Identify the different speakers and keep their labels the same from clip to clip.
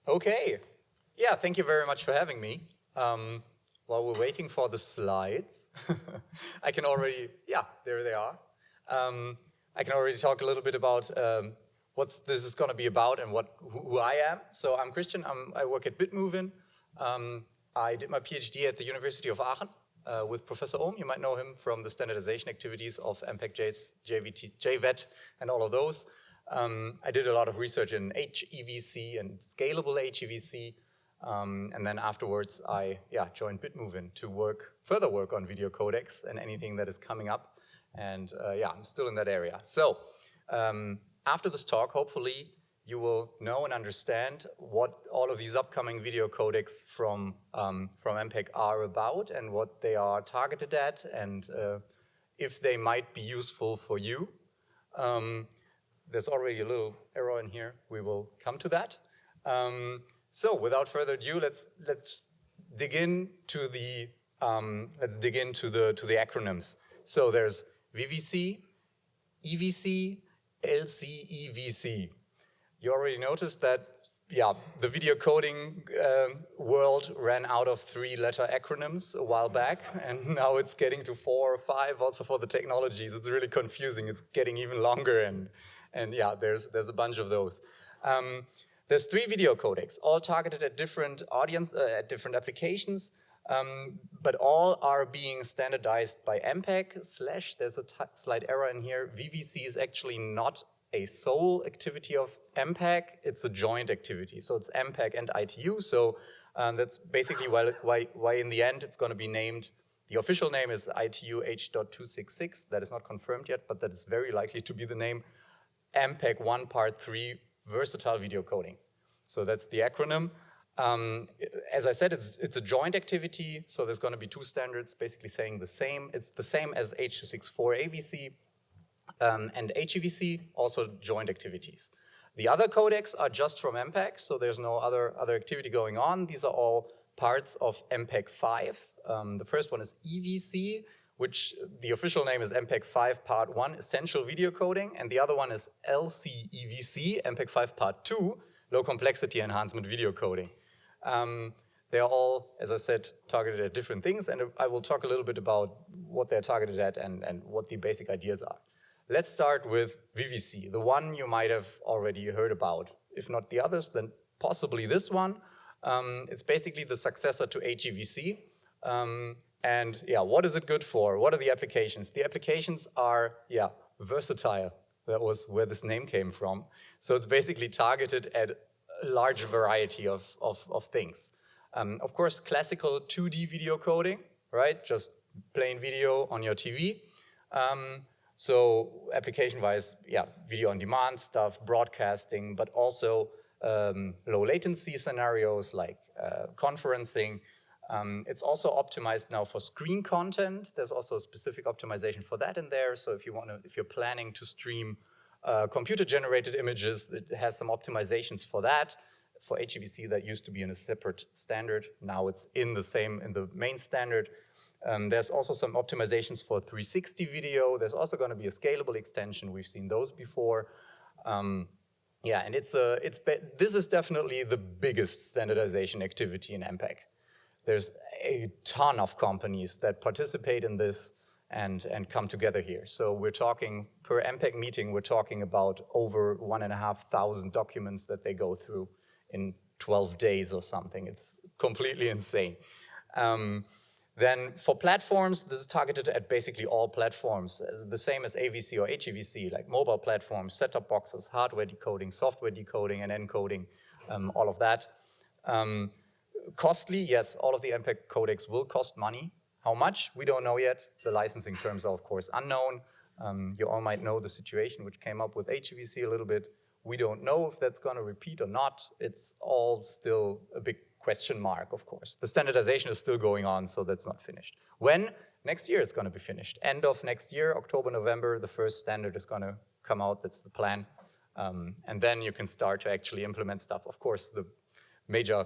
Speaker 1: Okay. Yeah, thank you very much for having me. While we're waiting for the slides, I can already, yeah, there they are. I can already talk a little bit about what this is going to be about and who I am. So I'm Christian. I work at Bitmovin. I did my PhD at the University of Aachen with Professor Ohm. You might know him from the standardization activities of MPEG, JVT, and all of those. I did a lot of research in EVC and scalable EVC. And then afterwards, I joined Bitmovin to further work on video codecs and anything that is coming up. And I'm still in that area. So after this talk, hopefully, you will know and understand what all of these upcoming video codecs from MPEG are about and what they are targeted at and if they might be useful for you. There's already a little error in here. We will come to that. So without further ado, let's dig into the acronyms. So there's VVC, EVC, LCEVC. You already noticed that the video coding world ran out of 3-letter acronyms a while back, and now it's getting to 4 or 5 also for the technologies. It's really confusing. It's getting even longer, and yeah, there's a bunch of those. There's 3 video codecs, all targeted at different different applications, but all are being standardized by MPEG / there's a slight error in here. VVC is actually not a sole activity of MPEG, it's a joint activity. So it's MPEG and ITU, so that's basically why in the end it's going to be named, the official name is ITU H.266, that is not confirmed yet, but that is very likely to be the name, MPEG 1 Part 3 Versatile Video Coding. So that's the acronym. As I said, it's a joint activity, so there's going to be 2 standards basically saying the same. It's the same as H.264 AVC and HEVC, also joint activities. The other codecs are just from MPEG, so there's no other activity going on. These are all parts of MPEG 5. The first one is EVC, which the official name is MPEG 5 Part 1, Essential Video Coding, and the other one is LCEVC, MPEG 5 Part 2, Low Complexity Enhancement Video Coding. They're all, as I said, targeted at different things, and I will talk a little bit about what they're targeted at and what the basic ideas are. Let's start with VVC, the one you might have already heard about. If not the others, then possibly this one. It's basically the successor to HEVC. And yeah, what is it good for? What are the applications? The applications are, versatile. That was where this name came from. So it's basically targeted at a large variety of things. Of course, classical 2D video coding, right? Just plain video on your TV. So application-wise, video on demand stuff, broadcasting, but also low latency scenarios like conferencing. It's also optimized now for screen content. There's also a specific optimization for that in there. So if you're planning to stream computer-generated images, it has some optimizations for that. For HEVC, that used to be in a separate standard. Now it's in the main standard. There's also some optimizations for 360 video. There's also going to be a scalable extension. We've seen those before. And this is definitely the biggest standardization activity in MPEG. There's a ton of companies that participate in this and come together here. So we're talking, per MPEG meeting, we're talking about over 1,500 documents that they go through in 12 days or something. It's completely insane. Then for platforms, this is targeted at basically all platforms, the same as AVC or HEVC, like mobile platforms, set-top boxes, hardware decoding, software decoding, and encoding, all of that. Costly, yes, all of the MPEG codecs will cost money. How much? We don't know yet. The licensing terms are, of course, unknown. You all might know the situation which came up with HEVC a little bit. We don't know if that's going to repeat or not. It's all still a big question mark, of course. The standardization is still going on, so that's not finished. When? Next year it's going to be finished. End of next year, October, November, the first standard is going to come out. That's the plan. And then you can start to actually implement stuff. Of course, the major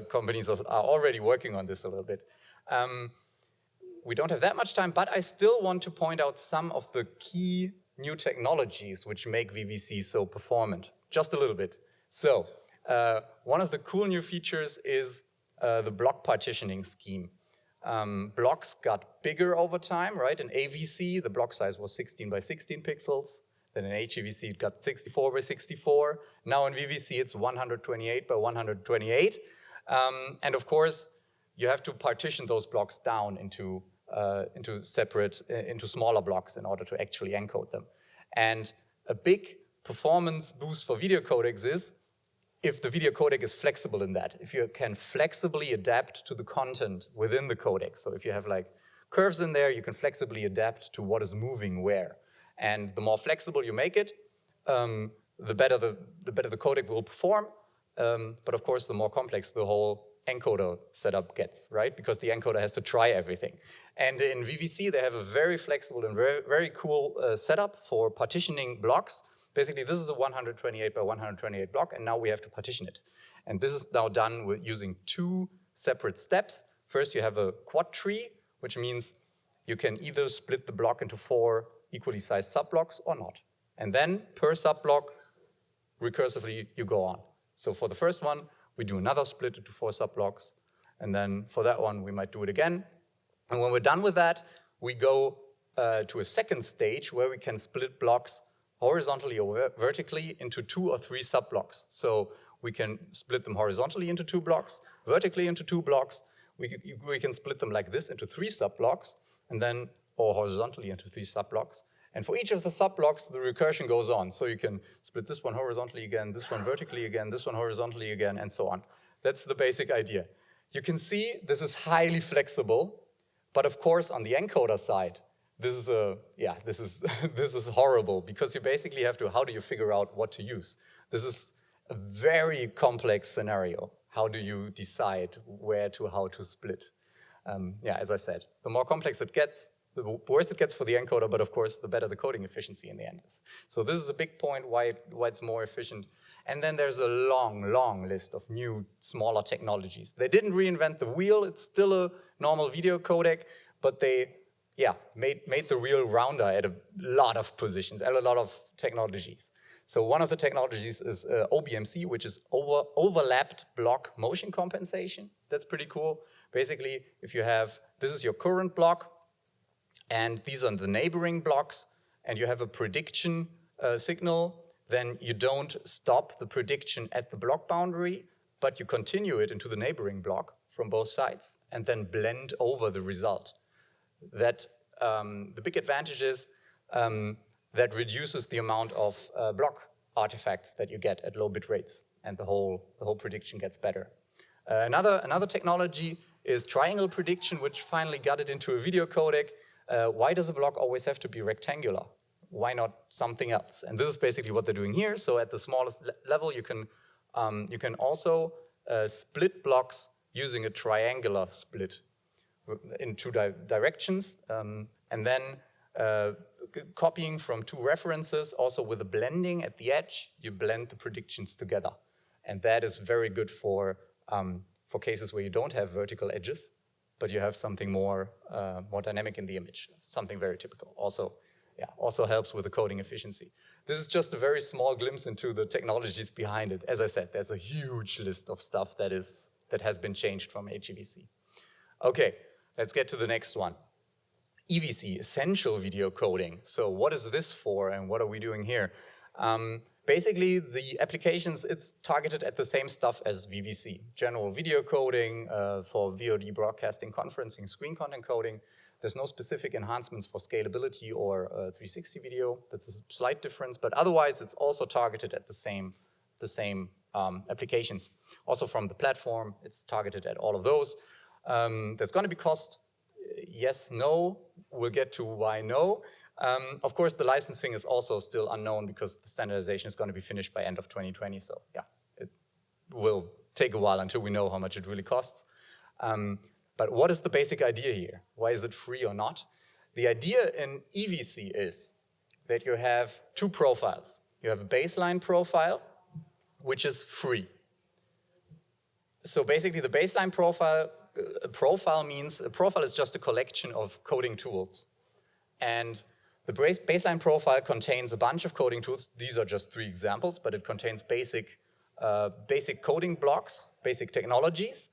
Speaker 1: companies are already working on this a little bit. We don't have that much time, but I still want to point out some of the key new technologies which make VVC so performant. Just a little bit. So One of the cool new features is the block partitioning scheme. Blocks got bigger over time, right? In AVC, the block size was 16 by 16 pixels. Then in HEVC, it got 64 by 64. Now in VVC, it's 128 by 128. And of course, you have to partition those blocks down into smaller blocks in order to actually encode them. And a big performance boost for video codecs is if the video codec is flexible in that, if you can flexibly adapt to the content within the codec. So if you have like curves in there, you can flexibly adapt to what is moving where. And the more flexible you make it, the better the codec will perform. But of course, the more complex the whole encoder setup gets, right? Because the encoder has to try everything. And in VVC, they have a very flexible and very, very cool setup for partitioning blocks. Basically, this is a 128 by 128 block, and now we have to partition it. And this is now done with using 2 separate steps. First, you have a quad tree, which means you can either split the block into 4 equally sized subblocks or not. And then per subblock, recursively, you go on. So for the first one, we do another split into 4 subblocks. And then for that one, we might do it again. And when we're done with that, we go to a second stage where we can split blocks horizontally or vertically into 2 or 3 subblocks. So we can split them horizontally into 2 blocks, vertically into 2 blocks. We can split them like this into 3 subblocks, and then or horizontally into 3 subblocks. And for each of the subblocks, the recursion goes on. So you can split this one horizontally again, this one vertically again, this one horizontally again, and so on. That's the basic idea. You can see this is highly flexible, but of course on the encoder side, this is horrible because you basically have to, how do you figure out what to use? This is a very complex scenario. How do you decide how to split? As I said, the more complex it gets, the worse it gets for the encoder, but of course, the better the coding efficiency in the end is. So this is a big point why it's more efficient. And then there's a long, long list of new, smaller technologies. They didn't reinvent the wheel. It's still a normal video codec, but they made the wheel rounder at a lot of positions, at a lot of technologies. So one of the technologies is OBMC, which is overlapped block motion compensation. That's pretty cool. Basically, if you have, this is your current block, and these are the neighboring blocks, and you have a prediction signal, then you don't stop the prediction at the block boundary, but you continue it into the neighboring block from both sides, and then blend over the result. That the big advantage is that reduces the amount of block artifacts that you get at low bit rates, and the whole prediction gets better. Another technology is triangle prediction, which finally got it into a video codec. Why does a block always have to be rectangular? Why not something else? And this is basically what they're doing here. So at the smallest level, you can also split blocks using a triangular split in 2 directions, and then copying from 2 references, also with a blending at the edge, you blend the predictions together. And that is very good for cases where you don't have vertical edges, but you have something more dynamic in the image, something very typical. Also helps with the coding efficiency. This is just a very small glimpse into the technologies behind it. As I said, there's a huge list of stuff that has been changed from HEVC. Okay, let's get to the next one. EVC, essential video coding. So what is this for and what are we doing here? Basically, the applications, it's targeted at the same stuff as VVC. General video coding for VOD broadcasting, conferencing, screen content coding. There's no specific enhancements for scalability or 360 video. That's a slight difference, but otherwise it's also targeted at the same applications. Also from the platform, it's targeted at all of those. There's going to be cost. Yes, no. We'll get to why no. Of course, the licensing is also still unknown because the standardization is going to be finished by end of 2020. So yeah, it will take a while until we know how much it really costs. But what is the basic idea here? Why is it free or not? The idea in EVC is that you have 2 profiles. You have a baseline profile, which is free. So basically, the baseline profile means a profile is just a collection of coding tools. And the baseline profile contains a bunch of coding tools. These are just 3 examples, but it contains basic basic coding blocks, basic technologies,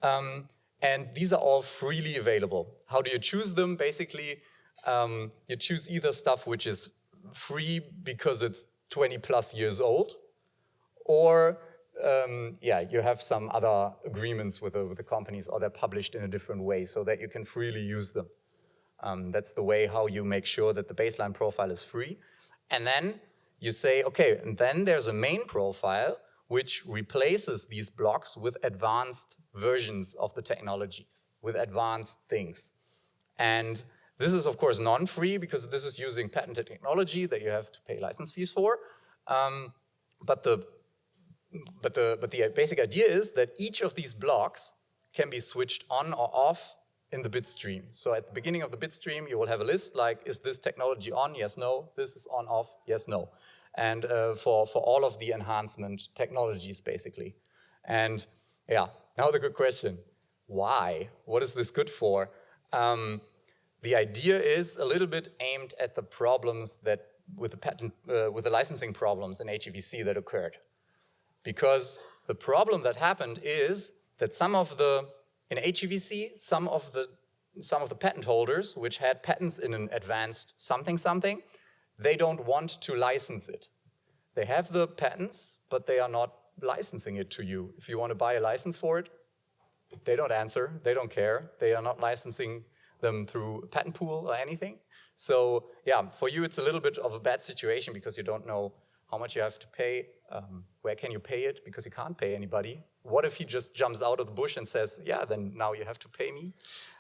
Speaker 1: and these are all freely available. How do you choose them? Basically, you choose either stuff which is free because it's 20 plus years old, or yeah, you have some other agreements with the companies, or they're published in a different way so that you can freely use them. That's the way how you make sure that the baseline profile is free. And then you say, okay, and then there's a main profile which replaces these blocks with advanced versions of the technologies, with advanced things. And this is, of course, non-free because this is using patented technology that you have to pay license fees for. But the basic idea is that each of these blocks can be switched on or off in the bit stream. So at the beginning of the bit stream, you will have a list like, is this technology on? Yes, no. This is on, off? Yes, no. And for all of the enhancement technologies, basically. And yeah, now the good question, why? What is this good for? The idea is a little bit aimed at the problems that with the licensing problems in HEVC that occurred. Because the problem that happened is that in HEVC, some of the patent holders, which had patents in an advanced something, they don't want to license it. They have the patents, but they are not licensing it to you. If you want to buy a license for it, they don't answer, they don't care. They are not licensing them through a patent pool or anything. So yeah, for you it's a little bit of a bad situation because you don't know how much you have to pay, where can you pay it, because you can't pay anybody. What if he just jumps out of the bush and says, yeah, then now you have to pay me?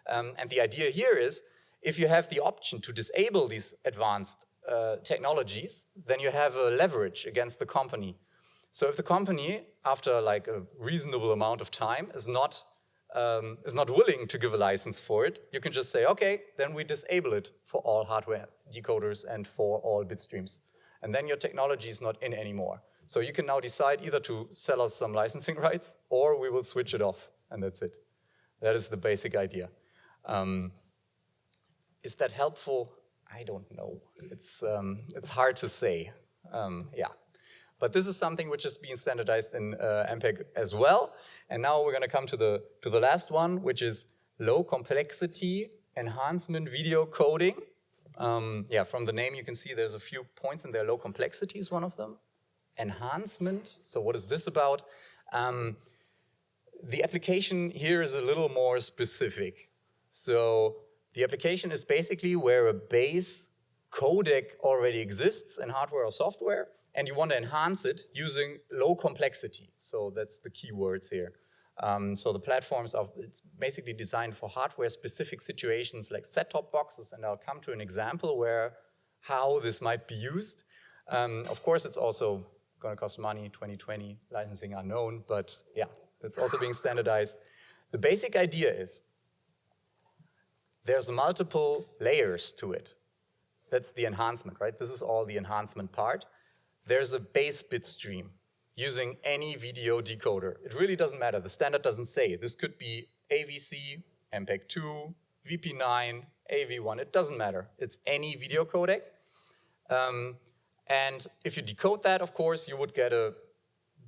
Speaker 1: And the idea here is, if you have the option to disable these advanced technologies, then you have a leverage against the company. So if the company, after like a reasonable amount of time, is not willing to give a license for it, you can just say, okay, then we disable it for all hardware decoders and for all bit streams. And then your technology is not in anymore. So you can now decide either to sell us some licensing rights, or we will switch it off, and that's it. That is the basic idea. Is that helpful? I don't know. It's hard to say. Yeah. But this is something which is being standardized in MPEG as well. And now we're going to come to the last one, which is low complexity enhancement video coding. Yeah, from the name you can see there's a few points in there. Low complexity is one of them. Enhancement. So what is this about? The application here is a little more specific. So the application is basically where a base codec already exists in hardware or software, and you want to enhance it using low complexity. So that's the key words here. So the platforms it's basically designed for hardware-specific situations like set-top boxes, and I'll come to an example how this might be used. Of course, it's also going to cost money, 2020, licensing unknown, but yeah, that's also being standardized. The basic idea is there's multiple layers to it. That's the enhancement, right? This is all the enhancement part. There's a base bit stream using any video decoder. It really doesn't matter. The standard doesn't say. This could be AVC, MPEG-2, VP9, AV1. It doesn't matter. It's any video codec. And if you decode that, of course, you would get a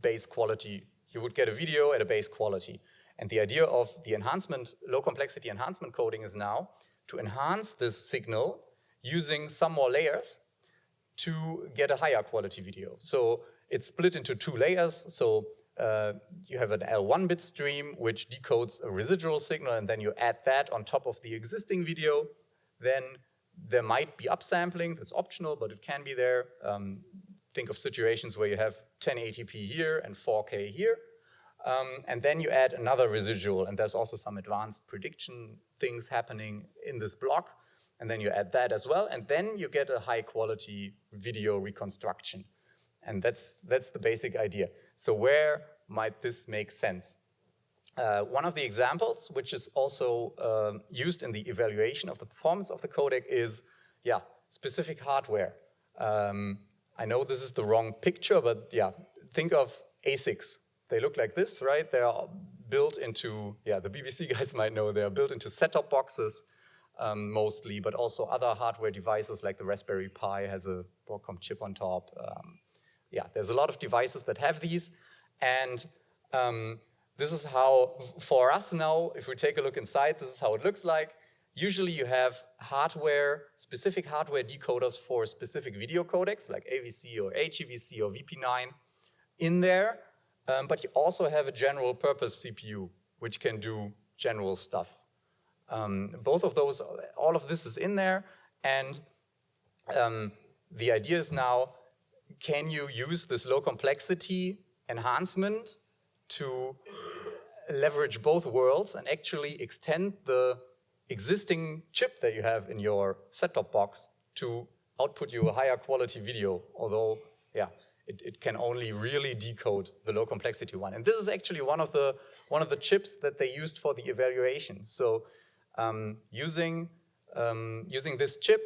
Speaker 1: base quality. You would get a video at a base quality. And the idea of the enhancement, low complexity enhancement coding is now to enhance this signal using some more layers to get a higher quality video. So it's split into two layers. So you have an L1 bit stream, which decodes a residual signal, and then you add that on top of the existing video. Then there might be upsampling. That's optional, but it can be there. Think of situations where you have 1080p here and 4K here. And then you add another residual, and there's also some advanced prediction things happening in this block. And then you add that as well, and then you get a high quality video reconstruction. And that's the basic idea. So where might this make sense? One of the examples, which is also used in the evaluation of the performance of the codec, is specific hardware. I know this is the wrong picture, but yeah, think of ASICs. They look like this, right? They are built into, the BBC guys might know, they are built into set-top boxes mostly, but also other hardware devices like the Raspberry Pi has a Broadcom chip on top. There's a lot of devices that have these, And this is how, for us now, if we take a look inside, this is how it looks like. Usually you have hardware, specific hardware decoders for specific video codecs, like AVC or HEVC or VP9 in there. But you also have a general purpose CPU, which can do general stuff. Both of those, all of this is in there. And the idea is now, can you use this low complexity enhancement to leverage both worlds and actually extend the existing chip that you have in your set-top box to output you a higher quality video, although, yeah, it can only really decode the low complexity one. And this is actually one of the chips that they used for the evaluation. So using this chip,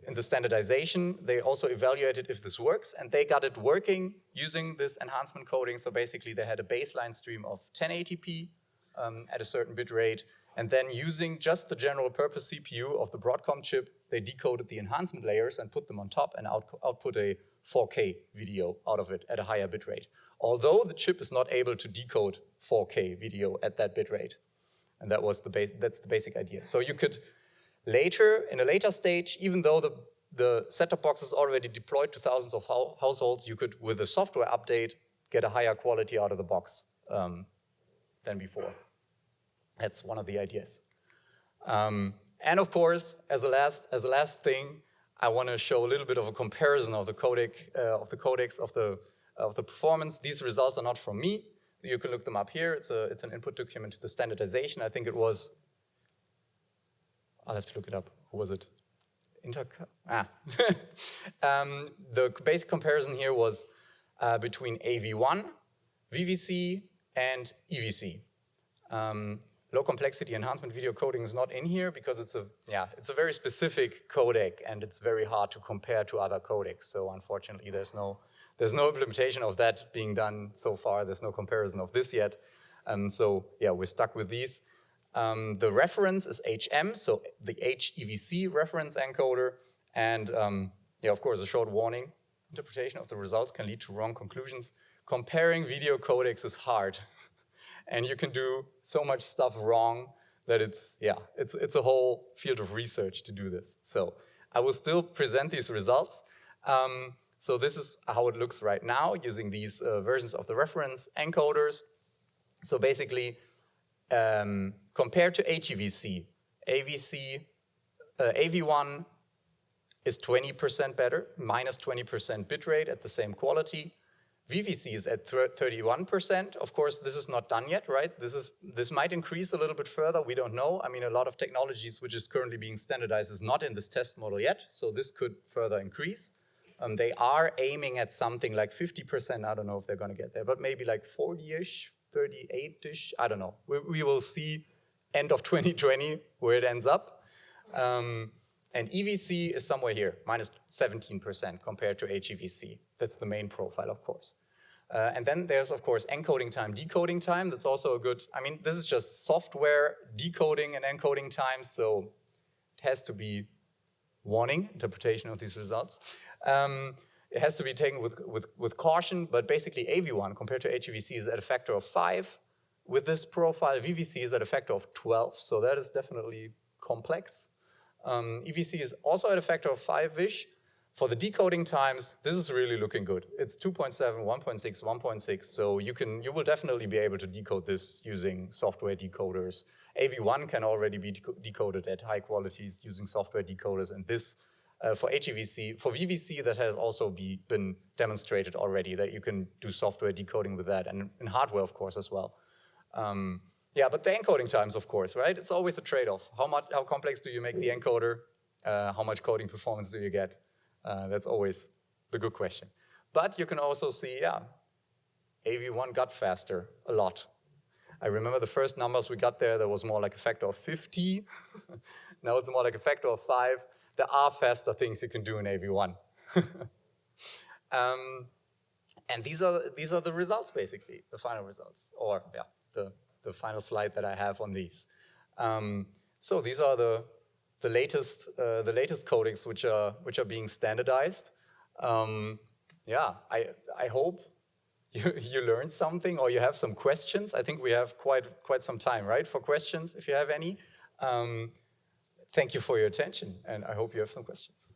Speaker 1: in the standardization, they also evaluated if this works, and they got it working using this enhancement coding. So basically, they had a baseline stream of 1080p at a certain bit rate, and then using just the general purpose CPU of the Broadcom chip, they decoded the enhancement layers and put them on top and output a 4K video out of it at a higher bit rate. Although the chip is not able to decode 4K video at that bit rate. And that's the basic idea. So you could later, in a later stage, even though the set-top box is already deployed to thousands of households, you could, with a software update, get a higher quality out of the box than before. That's one of the ideas. And of course, as a last thing, I want to show a little bit of a comparison of the codecs of the performance. These results are not from me. You can look them up here. It's an input document to the standardization. I think it was. I'll have to look it up. Who was it? The basic comparison here was between AV1, VVC, and EVC. Low complexity enhancement video coding is not in here because it's a very specific codec and it's very hard to compare to other codecs. So unfortunately, there's no implementation of that being done so far. There's no comparison of this yet. So yeah, we're stuck with these. The reference is HM, so the HEVC reference encoder. And yeah, of course, a short warning. Interpretation of the results can lead to wrong conclusions. Comparing video codecs is hard. And you can do so much stuff wrong that it's a whole field of research to do this. So I will still present these results. So this is how it looks right now using these versions of the reference encoders. So basically, compared to HEVC, AV1 is 20% better, minus 20% bitrate at the same quality. VVC is at 31%. Of course, this is not done yet, right? This might increase a little bit further. We don't know. I mean, a lot of technologies which is currently being standardized is not in this test model yet, so this could further increase. They are aiming at something like 50%. I don't know if they're going to get there, but maybe like 40-ish, 38-ish. I don't know. We will see end of 2020 where it ends up. And EVC is somewhere here, minus 17% compared to HEVC. That's the main profile, of course. And then there's, of course, encoding time, decoding time. That's also a good, I mean, this is just software decoding and encoding time, so it has to be warning, interpretation of these results. It has to be taken with caution, but basically AV1 compared to HEVC is at a factor of 5. With this profile, VVC is at a factor of 12, so that is definitely complex. EVC is also at a factor of 5-ish. For the decoding times, this is really looking good. It's 2.7, 1.6, 1.6, so you will definitely be able to decode this using software decoders. AV1 can already be decoded at high qualities using software decoders, and this for VVC, that has also been demonstrated already, that you can do software decoding with that, and in hardware, of course, as well. Yeah, but the encoding times, of course, right? It's always a trade-off. How complex do you make the encoder? How much coding performance do you get? That's always the good question. But you can also see, yeah, AV1 got faster a lot. I remember the first numbers we got there was more like a factor of 50. Now it's more like a factor of 5. There are faster things you can do in AV1. And these are the results, basically, the final results, or yeah, the final slide that I have on these. So these are the latest codecs which are being standardized. yeah, I hope you learned something or you have some questions. I think we have quite some time, right, for questions, if you have any. Thank you for your attention, and I hope you have some questions.